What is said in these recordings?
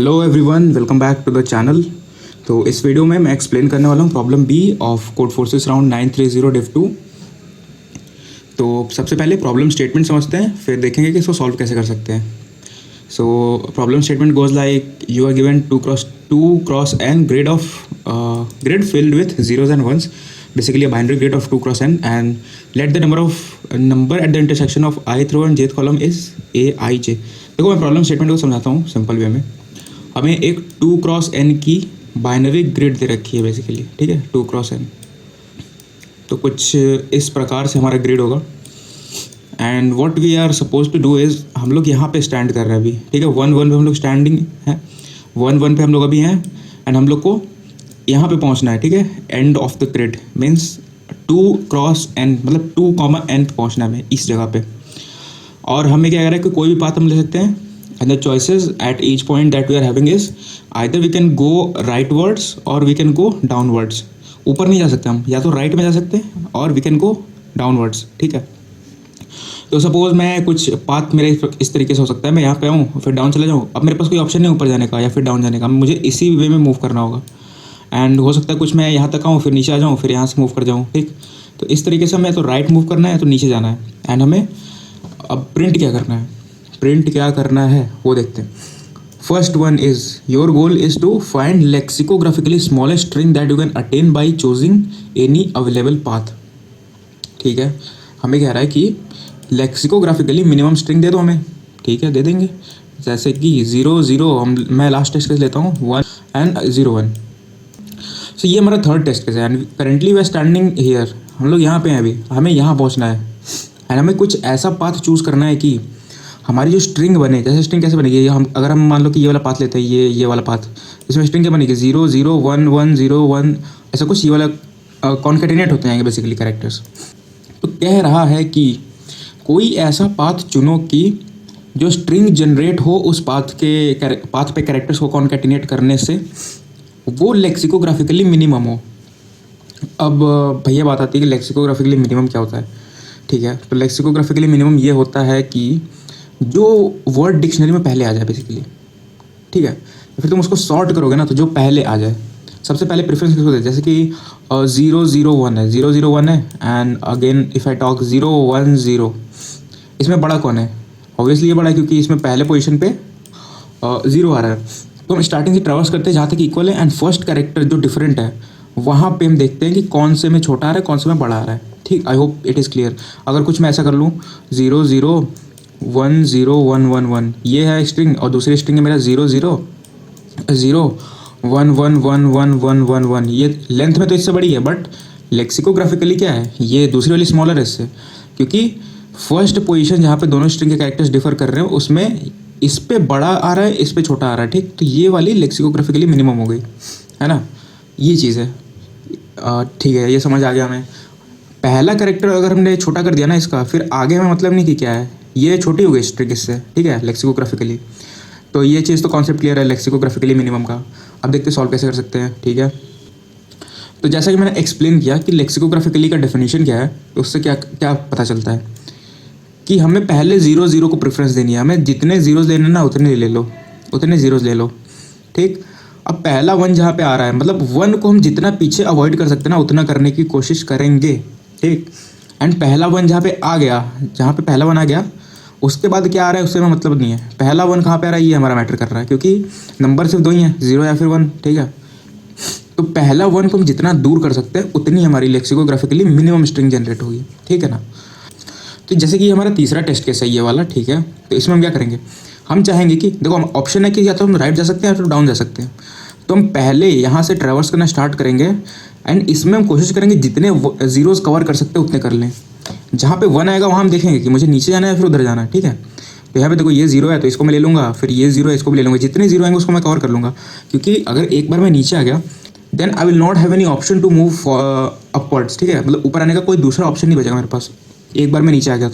Hello everyone, welcome back to the channel. तो इस video में मैं एक्सप्लेन करने वाला हूँ problem B of Codeforces round 930 div 2। तो सबसे पहले प्रॉब्लम स्टेटमेंट समझते हैं, फिर देखेंगे कि इसको सॉल्व कैसे कर सकते हैं। So problem statement goes like you are given 2x n grid filled with zeros and ones, basically a binary grid of 2x n, and let the number at the intersection of ith row and jth column is aij। देखो मैं problem statement को समझाता हूँ simple way में। हमें एक 2x n की binary grid दे रखी है बेसिकली, ठीक है, 2x n। तो कुछ इस प्रकार से हमारा ग्रिड होगा and what we are suppose to do is हम लोग यहाँ पे स्टैंड कर रहे हैं अभी, ठीक है। 1 1 पे हम लोग स्टैंडिंग है, 1 1 पे हम लोग अभी हैं एंड हम लोग को यहाँ पे पहुँचना है, ठीक है। End of the grid means 2x n, मतलब 2, n पहुँचना है इस जगह पे। और हमें क्या कर रहा है कि कोई भी पाथ हम ले सकते हैं and the choices at each point that we are having is either we can go rightwards और वी कैन गो डाउनवर्ड्स। ऊपर नहीं जा सकते हम, या तो राइट में जा सकते हैं और वी कैन गो डाउनवर्ड्स, ठीक है। तो सपोज मैं कुछ पाथ मेरे इस तरीके से हो सकता है, मैं यहाँ पे आऊँ फिर डाउन चला जाऊँ। अब मेरे पास कोई ऑप्शन नहीं ऊपर जाने का या फिर डाउन जाने का, मुझे इसी वे में मूव करना होगा। एंड हो सकता है कुछ मैं यहाँ तक आऊँ फिर नीचे आ जाऊँ फिर यहाँ से मूव कर जाऊँ, ठीक। तो इस तरीके से हमें तो राइट मूव करना है तो नीचे जाना है। एंड हमें अब प्रिंट क्या करना है वो देखते हैं। First one is your goal is to find lexicographically smallest string that you can attain by choosing any available path, ठीक है। हमें कह रहा है कि लेक्सिकोग्राफिकली मिनिमम स्ट्रिंग दे दो हमें, ठीक है, दे देंगे। जैसे कि 0 0, मैं लास्ट टेस्ट केस लेता हूँ 1 एंड 0 1। सो ये हमारा थर्ड टेस्ट केस है and currently we are standing here, हम लोग यहाँ पे हैं अभी, हमें यहाँ पहुँचना है एंड हमें कुछ ऐसा पाथ चूज़ करना है कि हमारी जो स्ट्रिंग बने। जैसे स्ट्रिंग कैसे बनेगी, अगर हम मान लो कि ये वाला पाथ लेते हैं, ये वाला पाथ, इसमें स्ट्रिंग क्या बनेगी 0 0 1 1 0 1, ऐसा कुछ। ये वाला कॉन्केटिनेट होते हैं बेसिकली कैरेक्टर्स। तो कह रहा है कि कोई ऐसा पाथ चुनो कि जो स्ट्रिंग जनरेट हो उस पाथ पे कैरेक्टर्स को कॉन्केटिनेट करने से वो लेक्सिकोग्राफिकली मिनिमम हो। अब भैया बात आती है कि लेक्सिकोग्राफिकली मिनिमम क्या होता है, ठीक है। तो लेक्सिकोग्राफिकली मिनिमम ये होता है कि जो वर्ड डिक्शनरी में पहले आ जाए बेसिकली, ठीक है। फिर तुम उसको सॉर्ट करोगे ना तो जो पहले आ जाए, सबसे पहले प्रेफरेंस किसको दे। जैसे कि 0 0 1 है, 0 0 1 है and again if I talk 0 1 0, इसमें बड़ा कौन है? ऑब्वियसली ये बड़ा है क्योंकि इसमें पहले पोजीशन पे 0 आ रहा है। तो हम स्टार्टिंग से ट्रैवर्स करते हैं जहाँ तक इक्वल है एंड फर्स्ट कैरेक्टर जो डिफरेंट है वहाँ पे हम देखते हैं कि कौन से में छोटा आ रहा है कौन से में बड़ा आ रहा है, ठीक। आई होप इट इज़ क्लियर। अगर कुछ मैं ऐसा कर लूँ 0 0 1 0 1 1 1, ये है स्ट्रिंग, और दूसरी स्ट्रिंग है मेरा 0 0 0 1 1 1 1 1 1 1। ये लेंथ में तो इससे बड़ी है बट लेक्सिकोग्राफिकली क्या है, ये दूसरी वाली स्मॉलर है इससे, क्योंकि फर्स्ट पोजीशन जहाँ पे दोनों स्ट्रिंग के कैरेक्टर्स डिफर कर रहे हैं उसमें इस पे बड़ा आ रहा है इस पे छोटा आ रहा है, ठीक। तो ये वाली लेक्सिकोग्राफिकली मिनिमम हो गई, है ना, ये चीज़ है, ठीक है। ये समझ आ गया हमें। पहला कैरेक्टर अगर हमने छोटा कर दिया ना इसका, फिर आगे हमें मतलब नहीं कि क्या है, ये छोटी हो गई स्ट्रिंग इससे, ठीक है, लेक्सिकोग्राफिकली। तो ये चीज़ तो कॉन्सेप्ट क्लियर है लेक्सिकोग्राफिकली मिनिमम का। अब देखते सॉल्व कैसे कर सकते हैं, ठीक है। तो जैसा कि मैंने एक्सप्लेन किया कि लेक्सिकोग्राफिकली का डेफिनेशन क्या है, तो उससे क्या क्या पता चलता है कि हमें पहले 0 0 को प्रेफरेंस देनी है। हमें जितने जीरोज़ लेने ना उतने ले लो, उतने जीरोज़ ले लो, ठीक। अब पहला 1 जहाँ पे आ रहा है, मतलब 1 को हम जितना पीछे अवॉइड कर सकते हैं ना उतना करने की कोशिश करेंगे, ठीक। एंड पहला 1 जहाँ पे आ गया, जहाँ पे पहला 1 आ गया उसके बाद क्या आ रहा है उससे हमें मतलब नहीं है। पहला 1 कहाँ पे आ रहा है ये हमारा मैटर कर रहा है, क्योंकि नंबर सिर्फ 2 ही हैं, 0 या फिर 1, ठीक है। तो पहला 1 को हम जितना दूर कर सकते हैं उतनी हमारी लेक्सिकोग्राफिकली मिनिमम स्ट्रिंग जनरेट होगी, ठीक है ना। तो जैसे कि हमारा तीसरा टेस्ट केस है ये वाला, ठीक है। तो इसमें हम क्या करेंगे, हम चाहेंगे कि देखो हम ऑप्शन है कि या तो हम राइट जा सकते हैं या तो डाउन जा सकते हैं। तो हम पहले यहाँ से ट्रैवर्स करना स्टार्ट करेंगे एंड इसमें हम कोशिश करेंगे जितने जीरोज़ कवर कर सकते हैं उतने कर लें। जहाँ पे 1 आएगा वहाँ हम देखेंगे कि मुझे नीचे जाना है फिर उधर जाना है, ठीक है। तो यहाँ पे देखो ये 0 है तो इसको मैं ले लूँगा, फिर ये 0 है इसको भी ले लूँगा, जितने 0 आएंगे उसको मैं कवर कर लूँगा। क्योंकि अगर एक बार मैं नीचे आ गया then I will not have any option to move upwards, ठीक है। मतलब ऊपर आने का कोई दूसरा ऑप्शन नहीं बचेगा मेरे पास एक बार मैं नीचे आ गया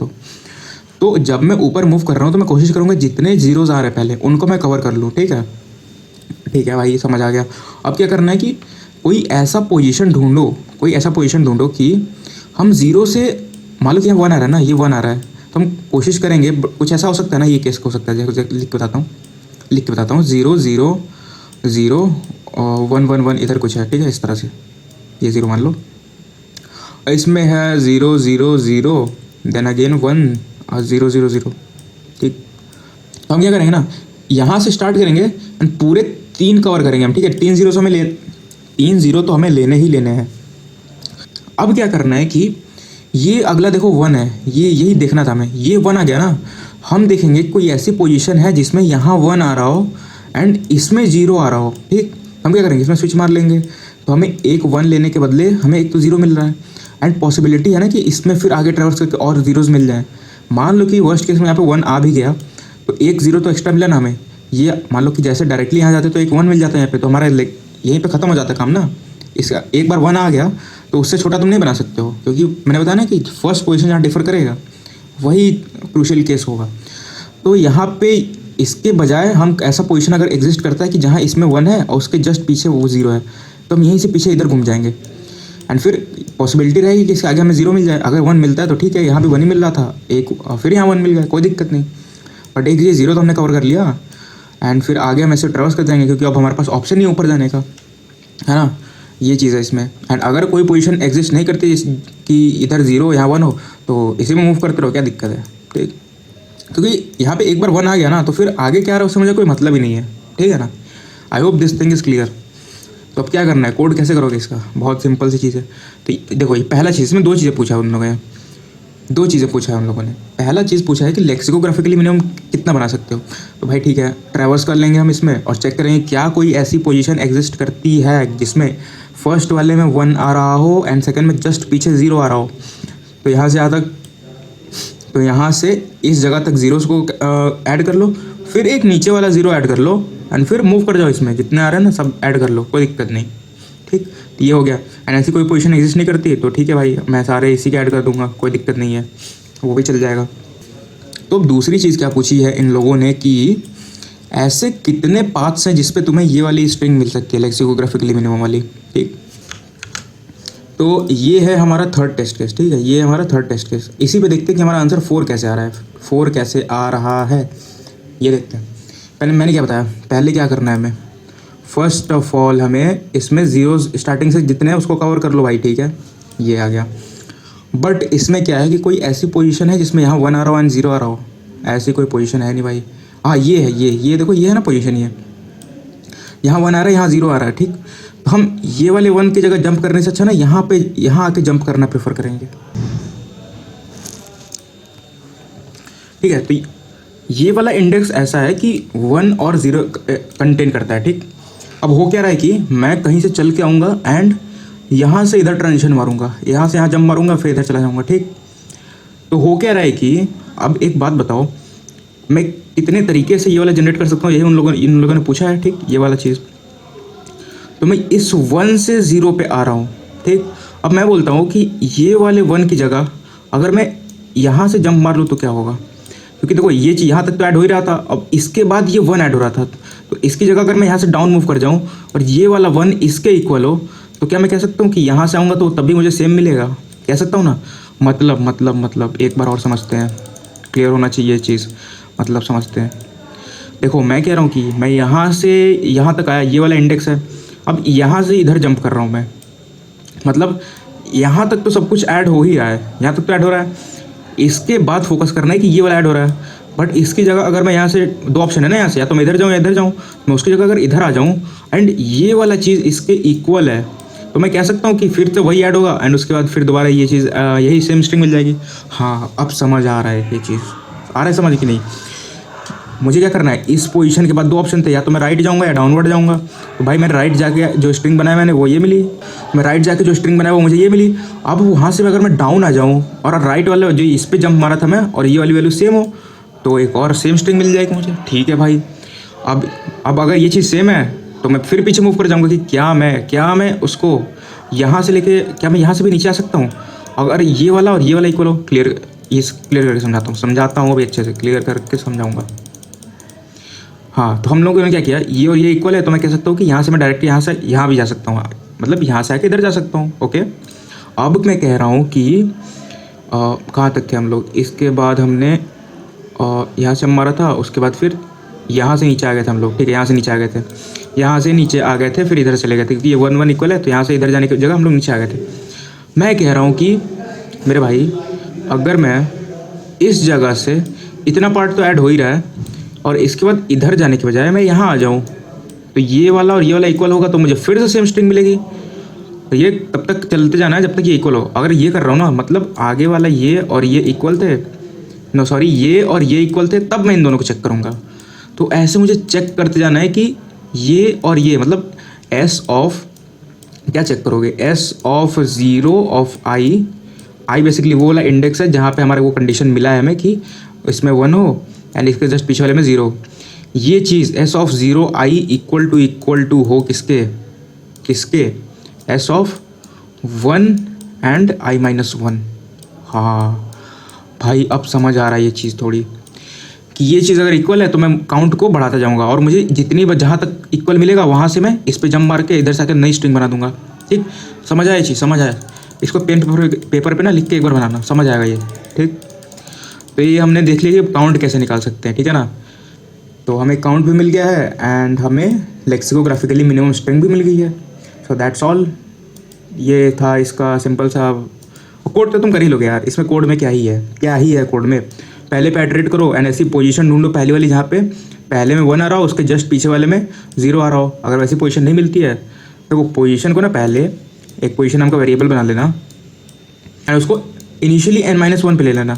तो जब मैं ऊपर मूव कर रहा हूँ तो मैं कोशिश करूँगा जितने जीरोज़ आ रहे हैं पहले उनको मैं कवर कर लूँ, ठीक है। ठीक है भाई, ये समझ आ गया। अब क्या करना है कि कोई ऐसा पोजीशन ढूंढो कि हम 0 से, मान लो कि यहाँ 1 आ रहा है ना, ये 1 आ रहा है तो हम कोशिश करेंगे, कुछ ऐसा हो सकता है ना, ये केस हो सकता है, जैसे लिख के बताता हूँ। लिख के बताता हूँ, 0 0 0 1 1 1 इधर कुछ है, ठीक है, इस तरह से ये 0 मान लो। इसमें है 0 0 0 देन अगेन 1 और 0 0 0, ठीक। तो हम क्या करेंगे ना, यहाँ से स्टार्ट करेंगे एंड पूरे 3 कवर करेंगे हम, ठीक है। 3 0 तो हमें लेने ही लेने हैं। अब क्या करना है कि ये अगला देखो 1 है, ये यही देखना था हमें, ये 1 आ गया ना, हम देखेंगे कोई ऐसी पोजीशन है जिसमें यहाँ 1 आ रहा हो एंड इसमें 0 आ रहा हो, ठीक। हम क्या करेंगे, इसमें स्विच मार लेंगे, तो हमें एक 1 लेने के बदले हमें एक तो 0 मिल रहा है एंड पॉसिबिलिटी है ना कि इसमें फिर आगे ट्रेवर्स करके और जीरोस मिल जाए। मान लो कि वर्स्ट केस में यहाँ पे 1 आ भी गया तो एक 0 तो एक्स्ट्रा मिला ना हमें। ये मान लो कि जैसे डायरेक्टली यहाँ जाते तो एक 1 मिल जाता है यहाँ पे, तो हमारा यहीं पे ख़त्म हो जाता है काम ना। इसका एक बार 1 आ गया तो उससे छोटा तुम नहीं बना सकते हो, क्योंकि मैंने बताया ना कि फर्स्ट पोजीशन जहाँ डिफर करेगा वही क्रूशियल केस होगा। तो यहाँ पे इसके बजाय हम ऐसा पोजीशन अगर एग्जिस्ट करता है कि जहाँ इसमें 1 है और उसके जस्ट पीछे वो 0 है, तो हम यहीं से पीछे इधर घूम जाएंगे एंड फिर पॉसिबिलिटी रहेगी कि इसके आगे हमें 0 मिल जाए। अगर 1 मिलता है तो ठीक है, यहाँ भी 1 ही मिल रहा था, एक फिर यहाँ 1 मिल गया, कोई दिक्कत नहीं। बट एक ये 0 तो हमने कवर कर लिया एंड फिर आगे हम ऐसे ट्रेवर्स कर जाएंगे, क्योंकि अब हमारे पास ऑप्शन नहीं ऊपर जाने का, है ना। ये चीज़ है इसमें। एंड अगर कोई पोजीशन एग्जिस्ट नहीं करती कि इधर 0 यहाँ 1 हो, तो इसी में मूव करते रहो, क्या दिक्कत है, ठीक। क्योंकि यहाँ पे एक बार 1 आ गया ना, तो फिर आगे क्या आ रहा है उससे मुझे कोई मतलब ही नहीं है, ठीक है ना। I hope this thing is clear. तो अब क्या करना है, कोड कैसे करोगे इसका, बहुत सिंपल सी चीज़ है। तो देखो ये पहला चीज़, इसमें 2 चीज़ें पूछा है उन लोगों ने, 2 चीज़ें पूछा है उन लोगों ने। पहला चीज़ पूछा है कि लेक्सिकोग्राफिकली मिनिमम कितना बना सकते हो। तो भाई ठीक है, ट्रैवर्स कर लेंगे हम इसमें और चेक करेंगे क्या कोई ऐसी पोजीशन एग्जिस्ट करती है जिसमें फर्स्ट वाले में 1 आ रहा हो एंड सेकंड में जस्ट पीछे 0 आ रहा हो। तो यहाँ से यहाँ तक, तो यहाँ से इस जगह तक जीरोस को ऐड कर लो, फिर एक नीचे वाला 0 ऐड कर लो एंड फिर मूव कर जाओ, इसमें जितने आ रहे हैं ना सब ऐड कर लो, कोई दिक्कत नहीं, ठीक। तो ये हो गया। एंड ऐसी कोई पोजीशन एग्जिस्ट नहीं करती तो ठीक है भाई, मैं सारे इसी के ऐड कर दूंगा, कोई दिक्कत नहीं है, वो भी चल जाएगा। तो दूसरी चीज़ क्या पूछी है इन लोगों ने कि ऐसे कितने पाथ्स हैं जिस पे तुम्हें ये वाली स्ट्रिंग मिल सकती है लेक्सिकोग्राफिकली मिनिमम वाली, ठीक। तो ये है हमारा थर्ड टेस्ट केस, ठीक है, ये हमारा थर्ड टेस्ट केस। इसी पे देखते हैं कि हमारा आंसर 4 कैसे आ रहा है, 4 कैसे आ रहा है ये देखते हैं। पहले मैंने क्या बताया, पहले क्या करना है हमें, फर्स्ट ऑफ ऑल हमें इसमें जीरोस स्टार्टिंग से जितने हैं उसको कवर कर लो भाई, ठीक है, ये आ गया। बट इसमें क्या है कि कोई ऐसी पोजीशन है जिसमें यहाँ 1 आ रहा हो एंड 0 आ रहा हो, ऐसी कोई पोजीशन है नहीं भाई। हाँ ये है, ये देखो, ये है ना पोजीशन, ये यहाँ 1 आ रहा है, यहाँ 0 आ रहा है, ठीक। तो हम ये वाले 1 की जगह जंप करने से अच्छा ना यहाँ आके जंप करना प्रेफर करेंगे, ठीक है। तो ये वाला इंडेक्स ऐसा है कि 1 और 0 कंटेन करता है, ठीक। अब हो क्या रहा है कि मैं कहीं से चल के आऊँगा एंड यहाँ से इधर ट्रांजिशन मारूंगा, यहाँ से यहाँ जंप मारूंगा, फिर इधर चला जाऊँगा, ठीक। तो हो क्या रहा है कि अब एक बात बताओ, मैं कितने तरीके से ये वाला जनरेट कर सकता हूँ, यही इन लोगों ने पूछा है, ठीक, ये वाला चीज़। तो मैं इस 1 से 0 पे आ रहा हूँ, ठीक। अब मैं बोलता हूँ कि ये वाले 1 की जगह अगर मैं यहाँ से जंप मार लूँ तो क्या होगा, क्योंकि देखो ये चीज़ यहाँ तक तो ऐड हो ही रहा था, अब इसके बाद ये 1 ऐड हो रहा था, तो इसकी जगह अगर मैं यहाँ से डाउन मूव कर जाऊँ और ये वाला 1 इसके इक्वल हो, तो क्या मैं कह सकता हूँ कि यहाँ से आऊँगा तो तभी मुझे सेम मिलेगा, कह सकता हूँ ना। मतलब एक बार और समझते हैं, क्लियर होना चाहिए ये चीज़, मतलब समझते हैं। देखो मैं कह रहा हूँ कि मैं यहाँ से यहाँ तक आया, ये वाला इंडेक्स है, अब यहाँ से इधर जंप कर रहा हूँ मैं, मतलब यहाँ तक तो सब कुछ ऐड हो ही रहा है, यहाँ तक तो ऐड हो रहा है। इसके बाद फोकस करना है कि ये वाला ऐड हो रहा है, बट इसकी जगह अगर मैं यहाँ से 2 ऑप्शन है ना, यहाँ से या तो मैं इधर जाऊँ या इधर जाऊँ, मैं उसकी जगह अगर इधर आ जाऊँ एंड ये वाला चीज़ इसके इक्वल है, तो मैं कह सकता हूँ कि फिर तो वही ऐड होगा एंड उसके बाद फिर दोबारा ये चीज़ यही सेम स्ट्रिंग मिल जाएगी। हाँ अब समझ आ रहा है, ये चीज़ आ रहा है समझ कि नहीं। मुझे क्या करना है, इस पोजीशन के बाद 2 ऑप्शन थे, या तो मैं राइट जाऊंगा या डाउनवर्ड जाऊंगा। तो भाई मैं राइट जाके जो स्ट्रिंग बनाया मैंने वो ये मिली, मैं राइट जाके जो स्ट्रिंग बनाया वो मुझे ये मिली। अब वहाँ से अगर मैं डाउन आ जाऊँ और राइट वाले जो इस पर जंप मारा था मैं और ये वाली वैल्यू सेम हो, तो एक और सेम स्ट्रिंग मिल जाएगी मुझे, ठीक है भाई। अब अगर ये चीज़ सेम है तो मैं फिर पीछे मूव कर जाऊँगा कि क्या मैं उसको यहाँ से लेके, क्या मैं यहाँ से भी नीचे आ सकता हूँ अगर ये वाला और ये वाला इक्वल हो। क्लियर करके समझाता हूँ अभी अच्छे से क्लियर करके समझाऊँगा। हाँ तो हम लोगों ने क्या किया, ये और ये इक्वल है, तो मैं कह सकता हूँ कि यहाँ से मैं डायरेक्ट यहाँ से यहाँ भी जा सकता हूँ, मतलब यहाँ से आके इधर जा सकता हूँ, ओके। अब मैं कह रहा हूँ कि कहाँ तक थे हम लोग, इसके बाद हमने यहाँ से मारा था, उसके बाद फिर यहाँ से नीचे आ गए थे हम लोग, ठीक है, यहाँ से नीचे आ गए थे, यहाँ से नीचे आ गए थे, फिर इधर चले गए थे क्योंकि ये 1 1 इक्वल है, तो यहाँ से इधर जाने की जगह हम लोग नीचे आ गए थे। मैं कह रहा हूँ कि मेरे भाई अगर मैं इस जगह से इतना पार्ट तो ऐड हो ही रहा है और इसके बाद इधर जाने के बजाय मैं यहाँ आ जाऊँ तो ये वाला और ये वाला इक्वल होगा, तो मुझे फिर से सेम स्ट्रिंग मिलेगी। तो ये तब तक चलते जाना है जब तक ये इक्वल हो। अगर ये कर रहा हूँ ना, मतलब आगे वाला ये और ये इक्वल थे, नो सॉरी, ये और ये इक्वल थे, तब मैं इन दोनों को चेक करूँगा। तो ऐसे मुझे चेक करते जाना है कि ये और ये, मतलब एस ऑफ, क्या चेक करोगे, S of 0 of I basically वो वाला इंडेक्स है जहाँ पे हमारे वो कंडीशन मिला है हमें कि इसमें 1 हो एंड इसके जस्ट पीछे वाले में 0। ये चीज़ S of 0 i equal to हो किसके S of 1 and i minus 1। हाँ भाई अब समझ आ रहा है ये चीज़ थोड़ी, कि ये चीज़ अगर इक्वल है तो मैं काउंट को बढ़ाता जाऊंगा और मुझे जितनी जहाँ तक इक्वल मिलेगा वहाँ से मैं इस पे जंप मार के इधर से आकर नई स्ट्रिंग बना दूंगा। ठीक, समझ आया चीज़, समझ आया। इसको पेन पेपर पे ना लिख के एक बार बनाना, समझ आएगा ये। ठीक, तो ये हमने देख लिया कि काउंट कैसे निकाल सकते हैं, ठीक है ना। तो हमें काउंट भी मिल गया है एंड हमें लेक्सिकोग्राफिकली मिनिमम स्ट्रिंग भी मिल गई है। So that's all. ये था इसका सिंपल सा कोड। तो तुम कर ही लोगे यार, इसमें कोड में क्या ही है कोड में। पहले पे इटरेट करो एंड ऐसी पोजीशन ढूंढो पहली वाली जहाँ पे पहले में 1 आ रहा हो, उसके जस्ट पीछे वाले में 0 आ रहा हो। अगर वैसी पोजीशन नहीं मिलती है तो वो पोजीशन को ना पहले एक पोजीशन नाम का वेरिएबल बना लेना एंड उसको इनिशियली n-1 पे ले लेना।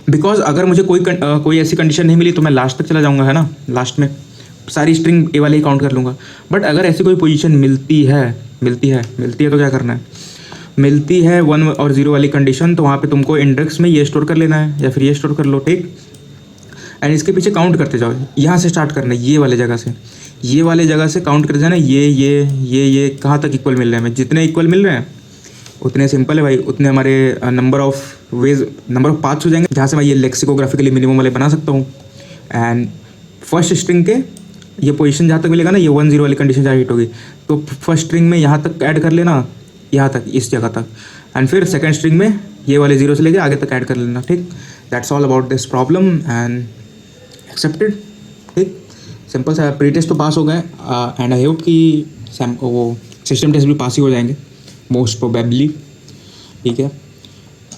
बिकॉज अगर मुझे कोई ऐसी कंडीशन नहीं मिली तो मैं लास्ट तक चला जाऊँगा, है ना, लास्ट में सारी स्ट्रिंग ए वाले ही काउंट कर लूँगा। बट अगर ऐसी कोई पोजीशन मिलती है तो क्या करना है, मिलती है 1 और 0 वाली कंडीशन, तो वहाँ पे तुमको इंडेक्स में ये स्टोर कर लेना है या फिर ये स्टोर कर लो। ठीक, एंड इसके पीछे काउंट करते जाओ। यहाँ से स्टार्ट करना है, ये वाले जगह से काउंट करते जाना। ये कहाँ तक इक्वल मिल रहे हैं, जितने इक्वल मिल रहे हैं उतने सिंपल है भाई, उतने हमारे नंबर ऑफ पाथ्स हो जाएंगे जहाँ से मैं ये लेक्सिकोग्राफिकली मिनिमम वाले बना सकता हूँ। एंड फर्स्ट स्ट्रिंग के ये पोजीशन जहाँ तक मिलेगा ना, ये 1 0 वाली कंडीशन जहाँ हिट होगी, तो फर्स्ट स्ट्रिंग में यहाँ तक ऐड कर लेना, यहाँ तक, इस जगह तक, एंड फिर सेकंड स्ट्रिंग में ये वाले 0 से लेके आगे तक ऐड कर लेना। ठीक, that's all about this problem and accepted. ठीक, सिंपल सा। प्री टेस्ट तो पास हो गए एंड आई होप कि वो सिस्टम टेस्ट भी पास ही हो जाएंगे मोस्ट प्रोबेबली। ठीक है,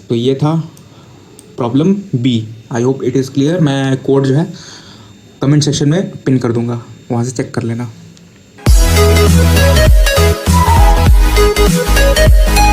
तो ये था problem B. I hope it is clear. मैं कोड जो है कमेंट सेक्शन में पिन कर दूंगा, वहाँ से चेक कर लेना।